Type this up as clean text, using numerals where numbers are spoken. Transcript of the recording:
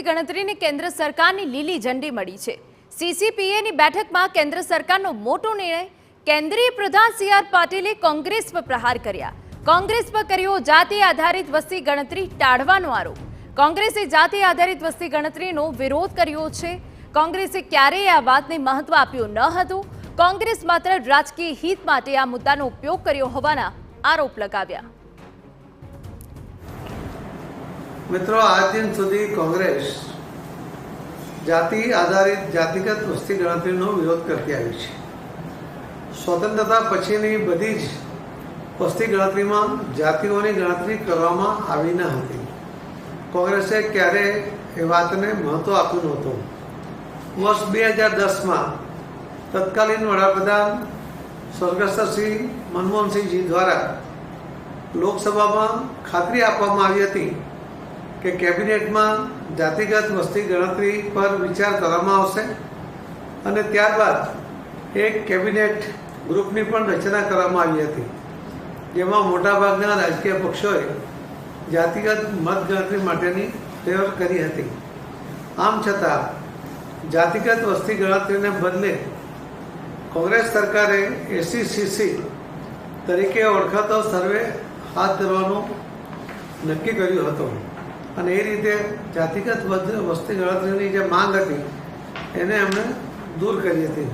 વસ્તી ગણતરીને કેન્દ્ર સરકારની લીલી ઝંડી મળી છે। સીસીપીએની બેઠકમાં કેન્દ્ર સરકારનો મોટો નિર્ણય। કેન્દ્રીય પ્રધાન સી.આર. પાટીલે કોંગ્રેસ પર પ્રહાર કર્યા। કોંગ્રેસ પર કર્યો જાતિ આધારિત વસ્તી ગણતરી ટાળવાનો આરોપ। કોંગ્રેસે જાતિ આધારિત વસ્તી ગણતરીનો વિરોધ કર્યો છે। કોંગ્રેસે ક્યારેય આ વાતને મહત્વ આપ્યું ન હતું। કોંગ્રેસ માત્ર રાજકીય હિત માટે આ મુદ્દાનો ઉપયોગ કર્યો હોવાના આરોપ લગાવ્યા। मित्रों, आज दिन सुधी कांग्रेस जाति आधारित जातिगत वस्ती गणतरीनो विरोध करती आई है। स्वतंत्रता पछीनी बधी ज वस्ती गणतरीमां जातिओनी गणतरी करवामां आवी न हती। कांग्रेसे क्यारे ए वातने महत्व आप्युं नहोतुं। वर्ष 2010 में तत्कालीन वडाप्रधान स्वर्गस्थ श्री मनमोहन सिंह द्वारा लोकसभा में खातरी आपवामां आवी हती कि केबिनेट में जातिगत वस्ती गणतरी पर विचार करवामां आवशे अने त्यारबाद एक केबिनेट ग्रुपनी पण रचना करवामां आवी हती, जेमां मोटाभागना राजकीय पक्षोए जातिगत मतगणतरी माटेनी तैयार करी हती। आम छतां जातिगत वस्ती गणतरीने बदले कांग्रेस सरकारे एसीसीसी तरीके ओळखातो सर्वे हाथ धरवानुं नक्की कर्युं हतुं અને એ રીતે જાતિગત વસ્તી ગણતરીની જે માંગ હતી એને એમણે દૂર કરી હતી।